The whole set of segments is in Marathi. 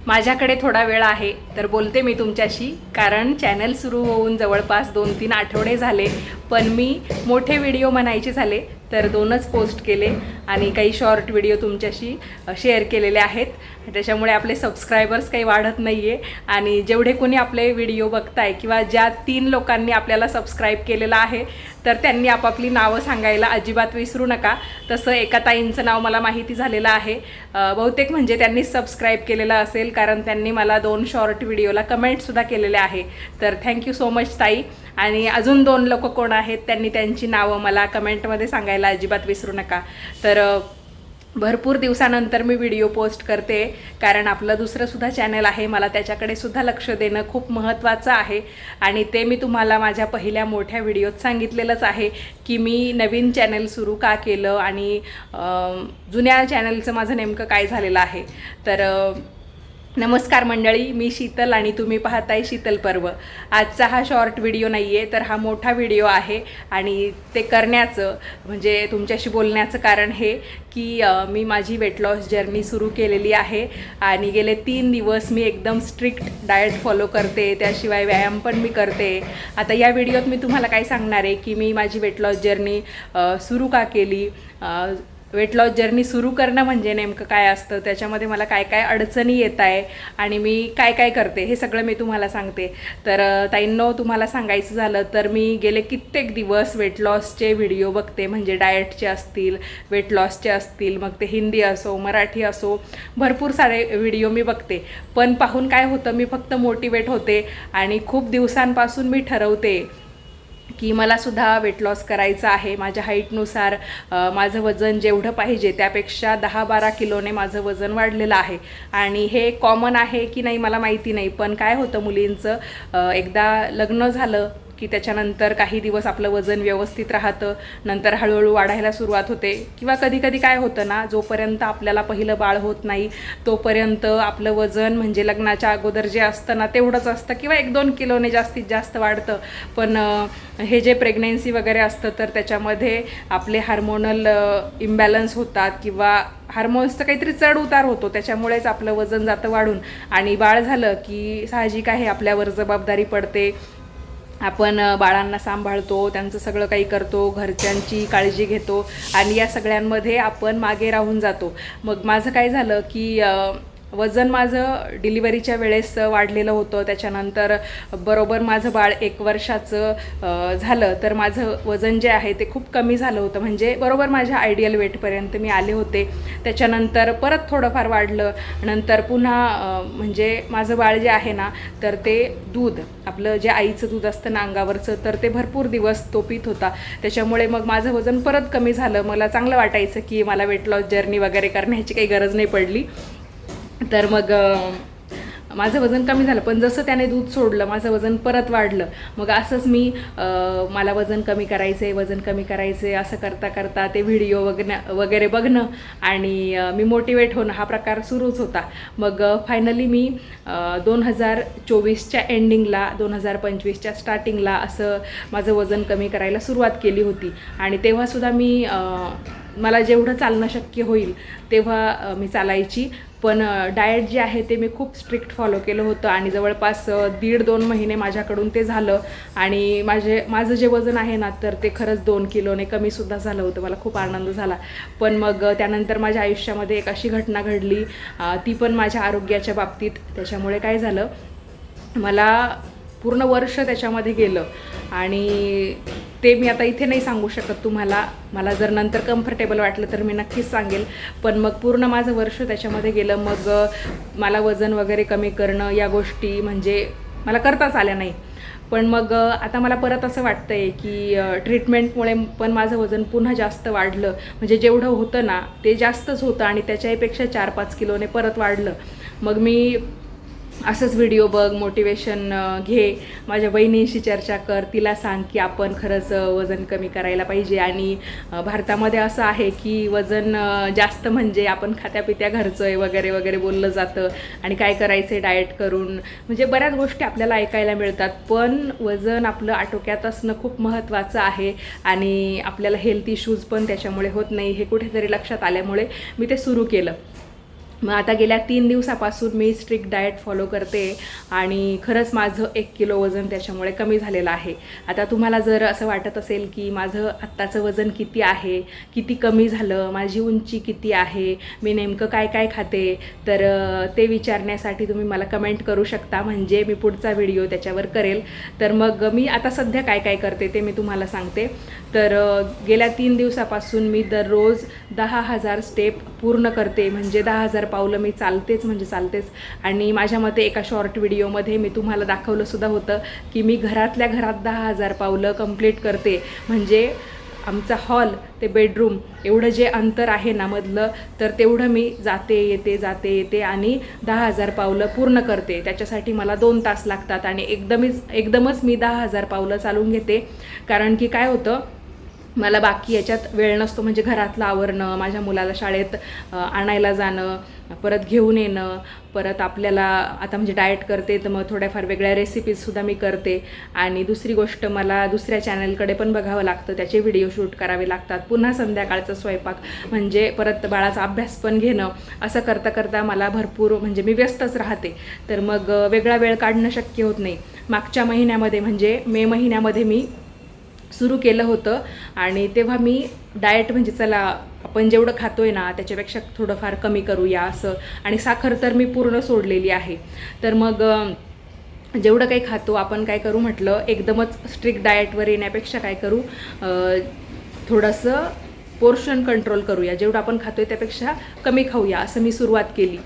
माझ्याकडे थोडा वेळ आहे तर बोलते मी तुमच्याशी, कारण चॅनल सुरू होऊन जवळपास 2-3 आठवडे झाले, पण मी मोठे व्हिडिओ म्हणायचे झाले तर 2च पोस्ट केले आणि काही शॉर्ट व्हिडिओ तुमच्याशी शेअर केलेले आहेत. त्याच्यामुळे आपले सबस्क्रायबर्स काही वाढत नाही आहे आणि जेवढे कोणी आपले व्हिडिओ बघताय किंवा ज्या 3 लोकांनी आपल्याला सबस्क्राईब केलेलं आहे तर त्यांनी आपापली नावं सांगायला अजिबात विसरू नका. तसं एका ताईंचं नाव मला माहिती झालेलं आहे, बहुतेक म्हणजे त्यांनीच सबस्क्राईब केलेलं असेल, कारण त्यांनी मला 2 शॉर्ट व्हिडिओला कमेंटसुद्धा केलेले आहे. तर थँक्यू सो मच ताई. आणि अजून 2 लोक कोण आहेत त्यांनी त्यांची नावं मला कमेंटमध्ये सांगायला अजिबात विसरू नका. तर भरपूर दिवसानंतर मी व्हिडिओ पोस्ट करते, कारण आपलं दुसरंसुद्धा चॅनल आहे, मला त्याच्याकडे सुद्धा लक्ष देणं खूप महत्त्वाचं आहे. आणि ते मी तुम्हाला माझ्या पहिल्या मोठ्या व्हिडिओत सांगितलेलंच आहे की मी नवीन चॅनल सुरू का केलं आणि जुन्या चॅनलचं माझं नेमकं काय झालेलं आहे. तर नमस्कार मंडळी, मी शीतल आणि तुम्ही पाहताय शीतल पर्व. आजचा हा शॉर्ट व्हिडिओ नाही आहे तर हा मोठा व्हिडिओ आहे आणि ते करण्याचं म्हणजे तुमच्याशी बोलण्याचं कारण हे की मी माझी वेट लॉस जर्नी सुरू केलेली आहे आणि गेले 3 दिवस मी एकदम स्ट्रिक्ट डाएट फॉलो करते, त्याशिवाय व्यायाम पण मी करते. आता या व्हिडिओत मी तुम्हाला काय सांगणार आहे की मी माझी वेट लॉस जर्नी सुरू का केली, वेट लॉस जर्नी सुरू करणं म्हणजे नेमकं काय असतं, त्याच्यामध्ये मला काय काय अडचणी येत आहे आणि मी काय काय करते हे सगळं मी तुम्हाला सांगते. तर ताईंनो, तुम्हाला सांगायचं झालं तर मी गेले कित्येक दिवस वेट लॉसचे व्हिडिओ बघते, म्हणजे डाएटचे असतील, वेट लॉसचे असतील, मग ते हिंदी असो मराठी असो, भरपूर सारे व्हिडिओ मी बघते. पण पाहून काय होतं, मी फक्त मोटिवेट होते आणि खूप दिवसांपासून मी ठरवते की मलासुद्धा वेट लॉस करायचं आहे. माझ्या हाईटनुसार माझं वजन जेवढं पाहिजे त्यापेक्षा 10-12 किलोने माझं वजन वाढलेलं आहे. आणि हे कॉमन आहे की नाही मला माहिती नाही, पण काय होतं मुलींचं, एकदा लग्न झालं की त्याच्यानंतर काही दिवस आपलं वजन व्यवस्थित राहतं, नंतर हळूहळू वाढायला सुरुवात होते. किंवा कधी कधी काय होतं ना, जोपर्यंत आपल्याला पहिलं बाळ होत नाही तोपर्यंत आपलं वजन म्हणजे लग्नाच्या अगोदर जे असतं ना तेवढंच असतं किंवा 1-2 किलोने जास्तीत जास्त वाढतं. पण हे जे प्रेग्नेन्सी वगैरे असतं तर त्याच्यामध्ये आपले हार्मोनल इम्बॅलन्स होतात किंवा हार्मोन्सचं काहीतरी चढ उतार होतो, त्याच्यामुळेच आपलं वजन जातं वाढून. आणि बाळ झालं की साहजिक आहे आपल्यावर जबाबदारी पडते, आपण बाळांना सांभाळतो, त्यांचं सगळं काही करतो, घरच्यांची काळजी घेतो आणि या सगळ्यांमध्ये आपण मागे राहून जातो. मग माझं काय झालं की वजन माझं डिलिव्हरीच्या वेळेस वाढलेलं होतं. त्याच्यानंतर बरोबर माझं बाळ 1 वर्षाचं झालं तर माझं वजन जे आहे ते खूप कमी झालं होतं, म्हणजे बरोबर माझ्या आयडियल वेटपर्यंत मी आले होते. त्याच्यानंतर परत थोडंफार वाढलं, नंतर पुन्हा म्हणजे माझं बाळ जे आहे ना तर ते दूध, आपलं जे आईचं दूध असतं ना अंगावरचं, तर ते भरपूर दिवस तो पीत होता. त्याच्यामुळे मग माझं वजन परत कमी झालं. मला चांगलं वाटायचं की मला वेट लॉस जर्नी वगैरे करण्याची काही गरज नाही पडली. तर मग माझं वजन कमी झालं, पण जसं त्याने दूध सोडलं माझं वजन परत वाढलं. मग असंच मी मला वजन कमी करायचं आहे, वजन कमी करायचं आहे असं करता करता ते व्हिडिओ वगैरे बघणं आणि मी मोटिवेट होणं हा प्रकार सुरूच होता. मग फायनली मी 2024च्या एंडिंगला 2025च्या स्टार्टिंगला असं माझं वजन कमी करायला सुरुवात केली होती. आणि तेव्हासुद्धा मी मला जेवढं चालणं शक्य होईल तेव्हा मी चालायची, पण डाएट जे आहे ते मी खूप स्ट्रिक्ट फॉलो केलं होतं आणि जवळपास 1.5-2 महिने माझ्याकडून ते झालं. आणि माझं जे वजन आहे ना तर ते खरंच 2 किलोने कमीसुद्धा झालं होतं. मला खूप आनंद झाला. पण मग त्यानंतर माझ्या आयुष्यामध्ये एक अशी घटना घडली, ती पण माझ्या आरोग्याच्या बाबतीत. त्याच्यामुळे काय झालं, मला पूर्ण वर्ष त्याच्यामध्ये गेलं आणि ते मी आता इथे नाही सांगू शकत तुम्हाला, मला जर नंतर कम्फर्टेबल वाटलं तर मी नक्कीच सांगेल. पण मग पूर्ण माझं वर्ष त्याच्यामध्ये गेलं. मग मला वजन वगैरे कमी करणं या गोष्टी म्हणजे मला करताच आल्या नाही. पण मग आता मला परत असं वाटतं आहे की ट्रीटमेंटमुळे पण माझं वजन पुन्हा जास्त वाढलं, म्हणजे जेवढं होतं ना ते जास्तच होतं आणि त्याच्यापेक्षा 4-5 किलोने परत वाढलं. मग मी असंच व्हिडिओ बघ, मोटिवेशन घे, माझ्या बहिणींशी चर्चा कर, तिला सांग की आपण खरंच वजन कमी करायला पाहिजे. आणि भारतामध्ये असं आहे की वजन जास्त म्हणजे आपण खात्यापित्या घरचं आहे वगैरे वगैरे बोललं जातं आणि काय करायचं आहे डाएट करून, म्हणजे बऱ्याच गोष्टी आपल्याला ऐकायला मिळतात. पण वजन आपलं आटोक्यात असणं खूप महत्त्वाचं आहे आणि आपल्याला हेल्थ इश्यूज पण त्याच्यामुळे होत नाही, हे कुठेतरी लक्षात आल्यामुळे मी ते सुरू केलं. मग आता गेल्या 3 दिवसापासून मी स्ट्रिक्ट डाएट फॉलो करते आणि खरंच माझं 1 किलो वजन त्याच्यामुळे कमी झालेलं आहे. आता तुम्हाला जर असं वाटत असेल की माझं आत्ताचं वजन किती आहे, किती कमी झालं, माझी उंची किती आहे, मी नेमकं काय काय खाते, तर ते विचारण्यासाठी तुम्ही मला कमेंट करू शकता, म्हणजे मी पुढचा व्हिडिओ त्याच्यावर करेल. तर मग मी आता सध्या काय काय करते ते मी तुम्हाला सांगते. तर गेल्या 3 दिवसापासून मी दररोज 10,000 स्टेप पूर्ण करते, म्हणजे 10,000 पावलं मी चालतेच म्हणजे चालतेच. आणि माझ्या मते एका शॉर्ट व्हिडिओमध्ये मी तुम्हाला दाखवलंसुद्धा होतं की मी घरातल्या घरात 10,000 पावलं कंप्लीट करते. म्हणजे आमचा हॉल ते बेडरूम एवढं जे अंतर आहे ना मधलं, तर तेवढं मी जाते येते आणि 10,000 पावलं पूर्ण करते. त्याच्यासाठी मला 2 तास लागतात आणि एकदमच मी 10,000 पावलं चालून घेते. कारण की काय होतं, मला बाकी याच्यात वेळ नसतो, म्हणजे घरातलं आवरणं, माझ्या मुलाला शाळेत आणायला जाणं, परत घेऊन येणं, परत आपल्याला आता म्हणजे डाएट करते तर मग थोड्याफार वेगळ्या रेसिपीजसुद्धा मी करते. आणि दुसरी गोष्ट, मला दुसऱ्या चॅनलकडे पण बघावं लागतं, त्याचे व्हिडिओ शूट करावे लागतात, पुन्हा संध्याकाळचं स्वयंपाक, म्हणजे परत बाळाचा अभ्यास पण घेणं, असं करता करता मला भरपूर म्हणजे मी व्यस्तच राहते. तर मग वेगळा वेळ काढणं शक्य होत नाही. मागच्या महिन्यामध्ये म्हणजे मे महिन्यामध्ये मी सुरू केलं होतं आणि तेव्हा मी डाएट म्हणजे चला आपण जेवढं खातोय ना त्याच्यापेक्षा थोडंफार कमी करूया असं, आणि साखर तर मी पूर्ण सोडलेली आहे. तर मग जेवढं काही खातो आपण काय करू म्हटलं, एकदमच स्ट्रिक्ट डाएटवर येण्यापेक्षा काय करू, थोडंसं पोर्शन कंट्रोल करूया, जेवढं आपण खातोय त्यापेक्षा कमी खाऊया, असं मी सुरुवात केली.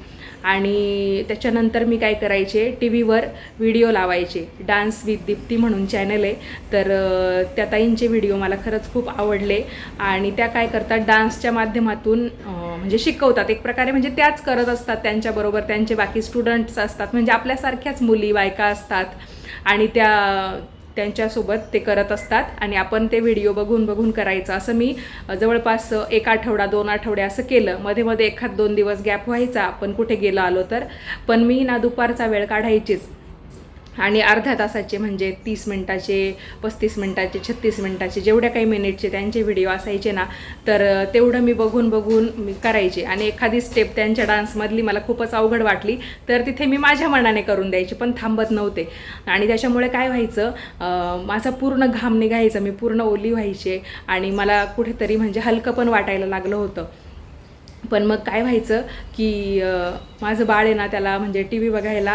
आणि त्याच्यानंतर मी काय करायचे, टी व्हीवर व्हिडिओ लावायचे. डान्स विथ दीप्ती म्हणून चॅनल आहे, तर त्या ताईंचे व्हिडिओ मला खरंच खूप आवडले. आणि त्या काय करतात, डान्सच्या माध्यमातून म्हणजे शिकवतात एक प्रकारे, म्हणजे त्याच करत असतात, त्यांच्याबरोबर त्यांचे बाकी स्टुडंट्स असतात, म्हणजे आपल्यासारख्याच मुली बायका असतात आणि त्यांच्यासोबत ते करत असतात आणि आपण ते व्हिडिओ बघून करायचं. असं मी जवळपास 1 आठवडा 2 आठवडे असं केलं. मध्ये 1-2 दिवस गॅप व्हायचा आपण कुठे गेलो आलो तर, पण मी ना दुपारचा वेळ काढायचीच. आणि अर्ध्या तासाचे म्हणजे 30 मिनिटाचे, 35 मिनिटाचे, 36 मिनिटाचे, जेवढ्या काही मिनिटचे त्यांचे व्हिडिओ असायचे ना, तर तेवढं मी बघून मी करायचे. आणि एखादी स्टेप त्यांच्या डान्समधली मला खूपच अवघड वाटली तर तिथे मी माझ्या मनाने करून द्यायचे, पण थांबत नव्हते. आणि त्याच्यामुळे काय व्हायचं, माझा पूर्ण घाम निघायचा, मी पूर्ण ओली व्हायचे आणि मला कुठेतरी म्हणजे हलकं पण वाटायला लागलं होतं. पण मग काय व्हायचं की माझं बाळ आहे ना, त्याला म्हणजे टी व्ही बघायला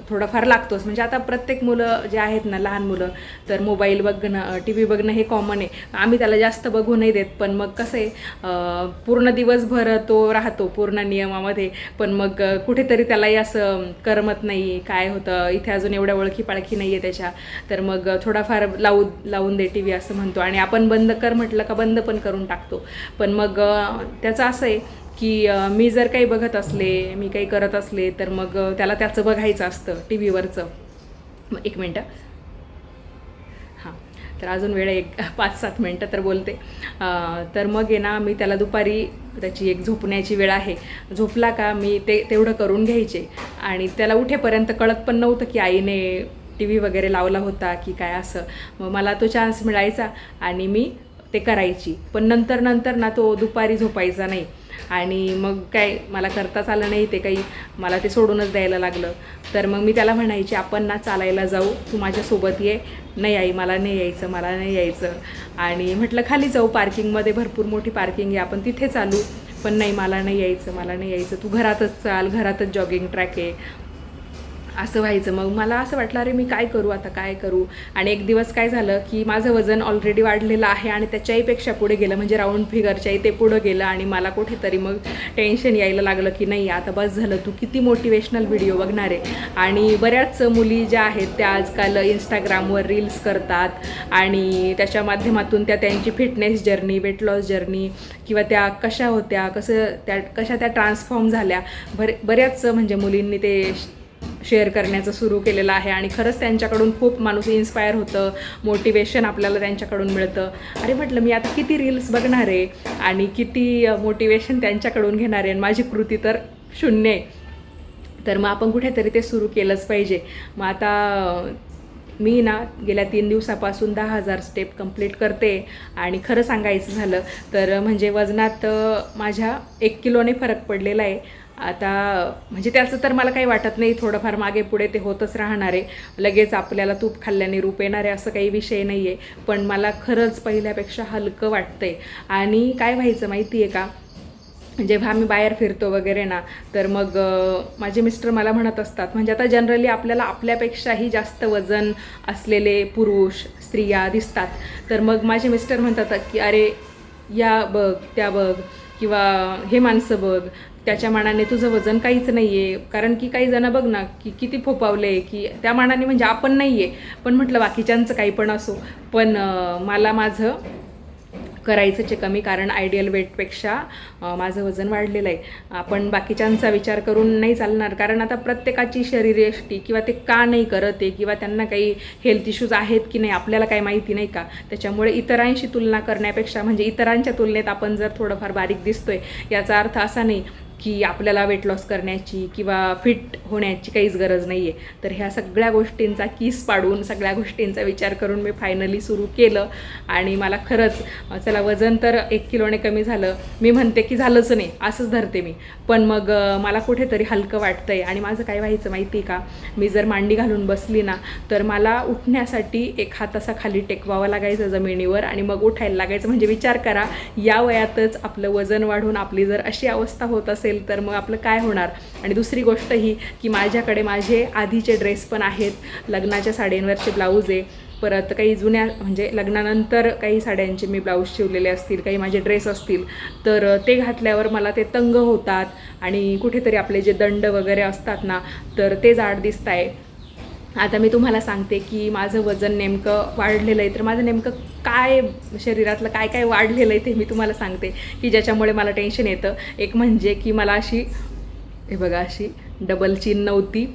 थोडाफार लागतोच. म्हणजे आता प्रत्येक मुलं जे आहेत ना, लहान मुलं, तर मोबाईल बघणं, टी व्ही बघणं हे कॉमन आहे. आम्ही त्याला जास्त बघू नाही देत, पण मग कसं आहे, पूर्ण दिवसभर तो राहतो पूर्ण नियमामध्ये, पण मग कुठेतरी त्यालाही असं करमत नाही. काय होतं, इथे अजून एवढ्या ओळखी पाळखी नाही आहे त्याच्या, तर मग थोडाफार लावून दे टी व्ही असं म्हणतो. आणि आपण बंद कर म्हटलं का बंद पण करून टाकतो. पण मग त्याचं असं आहे की मी जर काही बघत असले, मी काही करत असले, तर मग त्याला त्याचं बघायचं असतं टी व्हीवरचं. 1 मिनटं, हां, तर अजून वेळ 5-7 मिनटं तर बोलते. तर मग आहे ना, मी त्याला दुपारी, त्याची एक झोपण्याची वेळ आहे, झोपला का मी तेवढं करून घ्यायचे. आणि त्याला उठेपर्यंत कळत पण नव्हतं की आईने टी व्ही वगैरे लावला होता की काय असं. मग मला तो चान्स मिळायचा आणि मी ते करायची. पण नंतर ना तो दुपारी झोपायचा नाही आणि मग काय मला करताच आलं नाही, ते काही मला ते सोडूनच द्यायला लागलं. तर मग मी त्याला म्हणायचे, आपण ना चालायला जाऊ, तू माझ्यासोबत ये. नाही आई, मला नाही यायचं. आणि म्हटलं खाली जाऊ, पार्किंगमध्ये भरपूर मोठी पार्किंग आहे, आपण तिथे चालू. पण नाही, मला नाही यायचं, तू घरातच चाल, घरातच जॉगिंग ट्रॅक आहे, असं व्हायचं. मग मला असं वाटलं, अरे मी काय करू. आणि एक दिवस काय झालं की माझं वजन ऑलरेडी वाढलेलं आहे आणि त्याच्याहीपेक्षा पुढे गेलं, म्हणजे राऊंड फिगरच्या ते पुढं गेलं. आणि मला कुठेतरी मग टेन्शन यायला लागलं की नाही, आता बस झालं, तू किती मोटिवेशनल व्हिडिओ बघणार आहे. आणि बऱ्याच मुली ज्या आहेत त्या आजकाल इंस्टाग्रामवर रील्स करतात आणि त्याच्या माध्यमातून त्यांची fitness journey, weight loss journey, किंवा त्या कशा होत्या, कशा त्या ट्रान्सफॉर्म झाल्या, बऱ्याच म्हणजे मुलींनी ते शेअर करण्याचं सुरू केलेलं आहे. आणि खरंच त्यांच्याकडून खूप माणूस इन्स्पायर होतं, मोटिवेशन आपल्याला त्यांच्याकडून मिळतं. अरे म्हटलं, मी आता किती रील्स बघणार आहे आणि किती मोटिवेशन त्यांच्याकडून घेणार आहे, आणि माझी कृती तर 0 आहे. तर मग आपण कुठेतरी ते सुरू केलंच पाहिजे. मग आता मी ना गेल्या 3 दिवसापासून 10,000 स्टेप कंप्लीट करते. आणि खरं सांगायचं झालं तर म्हणजे वजनात माझ्या 1 किलोने फरक पडलेला आहे. आता म्हणजे त्याचं तर मला काही वाटत नाही, थोडंफार मागे पुढे ते होतच राहणार आहे. लगेच आपल्याला तूप खाल्ल्याने रूप येणार आहे असं काही विषय नाही आहे. पण मला खरंच पहिल्यापेक्षा हलकं वाटतंय. आणि काय व्हायचं माहिती आहे का, जेव्हा आम्ही बाहेर फिरतो वगैरे ना, तर मग माझे मिस्टर मला म्हणत असतात, म्हणजे आता जनरली आपल्याला आपल्यापेक्षाही जास्त वजन असलेले पुरुष स्त्रिया दिसतात. तर मग माझे मिस्टर म्हणतात की अरे या बघ, त्या बघ, किंवा हे माणसं बघ, त्याच्या मानाने तुझं वजन काहीच नाही आहे. कारण की काही जण बघ ना की किती फोपावले, की त्या मानाने म्हणजे आपण नाही आहे. पण म्हटलं बाकीच्यांचं काही पण असो, पण मला माझं करायचंच आहे कमी, कारण आयडियल वेटपेक्षा माझं वजन वाढलेलं आहे. आपण बाकीच्यांचा विचार करून नाही चालणार, कारण आता प्रत्येकाची शरीरयष्टी किंवा ते का नाही करत आहे, किंवा त्यांना काही हेल्थ इश्यूज आहेत की नाही आपल्याला काही माहिती नाही का. त्याच्यामुळे इतरांशी तुलना करण्यापेक्षा, म्हणजे इतरांच्या तुलनेत आपण जर थोडंफार बारीक दिसतोय याचा अर्थ असा नाही की आपल्याला वेट लॉस करण्याची किंवा फिट होण्याची काहीच गरज नाही आहे. तर ह्या सगळ्या गोष्टींचा कीस पाडून, सगळ्या गोष्टींचा विचार करून मी फायनली सुरू केलं. आणि मला खरंच चला वजन तर 1 किलोने कमी झालं, मी म्हणते की झालंच नाही असंच धरते मी, पण मग मला कुठेतरी हलकं वाटतं आहे. आणि माझं काय व्हायचं माहिती आहे का, मी जर मांडी घालून बसली ना, तर मला उठण्यासाठी एक हात असा खाली टेकवावा लागायचा जमिनीवर आणि मग उठायला लागायचं. म्हणजे विचार करा, या वयातच आपलं वजन वाढून आपली जर अशी अवस्था होत असेल तर मग आपलं काय होणार. आणि दुसरी गोष्ट ही की माझ्याकडे माझे आधीचे ड्रेस पण आहेत, लग्नाच्या साड्यांवरचे ब्लाऊज आहे, परत काही जुन्या म्हणजे लग्नानंतर काही साड्यांचे मी ब्लाऊज शिवलेले असतील, काही माझे ड्रेस असतील, तर ते घातल्यावर मला ते तंग होतात आणि कुठेतरी आपले जे दंड वगैरे असतात ना, तर ते जाड दिसत आहे. आता मी तुम्हाला सांगते की माझं वजन नेमकं वाढलेलं आहे, तर माझं नेमकं काय शरीरातलं काय काय वाढलेलं आहे ते मी तुम्हाला सांगते की ज्याच्यामुळे मला टेन्शन येतं. एक म्हणजे की मला अशी, हे बघा, अशी डबल चीन नव्हती,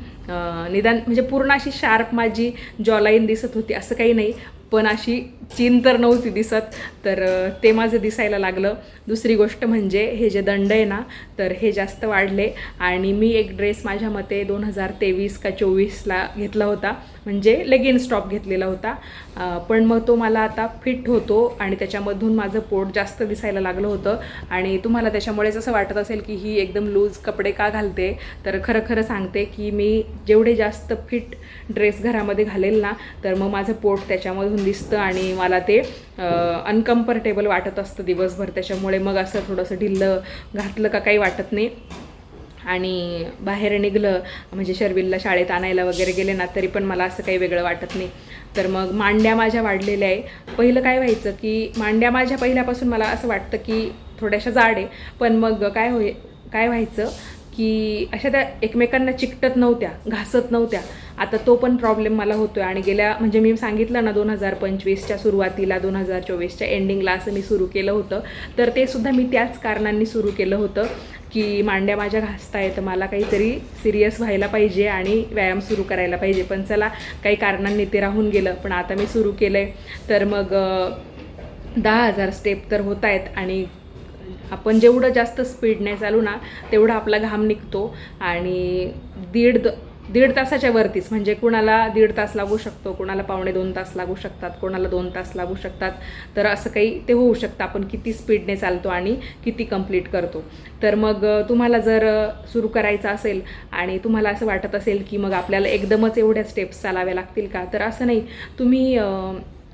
निदान म्हणजे पूर्ण अशी शार्प माझी जॉलाईन दिसत होती असं काही नाही, पण अशी चीन तर नव्हती दिसत, तर ते माझं दिसायला लागलं. दुसरी गोष्ट म्हणजे हे जे दंड आहे ना, तर हे जास्त वाढले. आणि मी एक ड्रेस माझ्या मते 2023 का 24ला घेतला होता, म्हणजे लेगिन्स टॉप घेतलेला होता, पण मग तो मला आता फिट होतो आणि त्याच्यामधून माझं पोट जास्त दिसायला लागलं होतं. आणि तुम्हाला त्याच्यामुळेच असं वाटत असेल की ही एकदम लूज कपडे का घालते, तर खरं खरं सांगते की मी जेवढे जास्त फिट ड्रेस घरामध्ये घालेल ना, तर मग माझं पोट त्याच्यामधून दिसतं आणि मला ते अनकम्फर्टेबल वाटत असतं दिवसभर. त्याच्यामुळे मग असं थोडंसं ढिल्लं घातलं का काही वाटत नाही. आणि बाहेर निघलं म्हणजे शर्विलला शाळेत आणायला वगैरे गेले ना, तरी पण मला असं काही वेगळं वाटत नाही. तर मग मांड्या माझ्या वाढलेल्या आहे. पहिलं काय व्हायचं की मांड्या माझ्या पहिल्यापासून मला असं वाटतं की थोड्याशा जाड आहे, पण मग काय व्हायचं की अशा त्या एकमेकांना चिकटत नव्हत्या, घासत नव्हत्या. आता तो पण प्रॉब्लेम मला होतो आहे. आणि गेल्या म्हणजे मी सांगितलं ना 2025च्या सुरुवातीला 2024च्या एंडिंगला असं मी सुरू केलं होतं, तर ते सुद्धा मी त्याच कारणांनी सुरू केलं होतं की मांड्या माझ्या घासता आहेत, मला काहीतरी सिरियस व्हायला पाहिजे आणि व्यायाम सुरू करायला पाहिजे. पण चला काही कारणांनी ते राहून गेलं, पण आता मी सुरू केलं आहे. तर मग 10,000 स्टेप तर होत आहेत आणि आपण जेवढं जास्त स्पीडने चालू ना, तेवढा आपला घाम निघतो. आणि दीड तासाच्या वरतीच, म्हणजे कुणाला 1.5 तास लागू शकतो, कुणाला 1.25 तास लागू शकतात, कोणाला 2 तास लागू शकतात. तर असं काही ते होऊ शकतं, आपण किती स्पीडने चालतो आणि किती कंप्लीट करतो. तर मग तुम्हाला जर सुरू करायचं असेल आणि तुम्हाला असं वाटत असेल की मग आपल्याला एकदमच एवढ्या स्टेप्स चालाव्या लागतील का, तर असं नाही. तुम्ही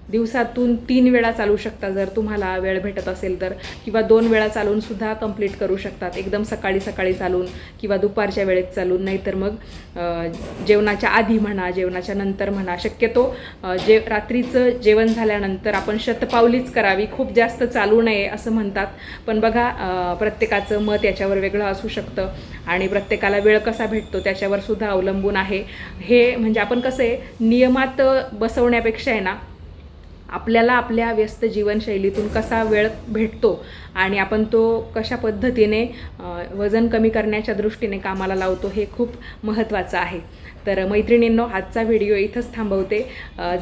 दिवसातून 3 वेळा चालू शकता जर तुम्हाला वेळ भेटत असेल तर, किंवा 2 वेळा चालून सुद्धा कंप्लीट करू शकतात, एकदम सकाळी चालून किंवा दुपारच्या वेळेत चालून. नाही तर मग जेवणाच्या आधी म्हणा, जेवणाच्या नंतर म्हणा, शक्यतो रात्रीचं जेवण झाल्यानंतर आपण शतपावलीच करावी, खूप जास्त चालू नये असं म्हणतात. पण बघा प्रत्येकाचं मत याच्यावर वेगळं असू शकतं आणि प्रत्येकाला वेळ कसा भेटतो त्याच्यावर सुद्धा अवलंबून आहे हे. म्हणजे आपण कसं आहे, नियमात बसवण्यापेक्षा आहे ना, आपल्याला आपल्या व्यस्त जीवनशैलीतून कसा वेळ भेटतो आणि आपण तो कशा पद्धतीने वजन कमी करण्याच्या दृष्टीने कामाला लावतो हे खूप महत्त्वाचं आहे. तर मैत्रिणींनो, आजचा व्हिडिओ इथंच थांबवते.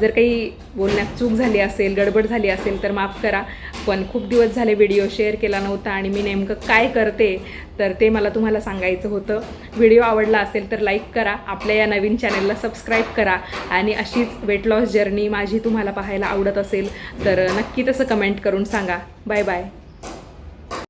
जर काही बोलण्यात चूक झाली असेल, गडबड झाली असेल तर माफ करा. पण खूप दिवस झाले व्हिडिओ शेअर केला नव्हता आणि मी नेमकं काय करते तर ते मला तुम्हाला सांगायचं होतं. व्हिडिओ आवडला असेल तर लाईक करा, आपल्या या नवीन चॅनलला सबस्क्राईब करा आणि अशीच वेट लॉस जर्नी माझी तुम्हाला पाहायला आवडत असेल तर नक्की तसं कमेंट करून सांगा. Bye bye.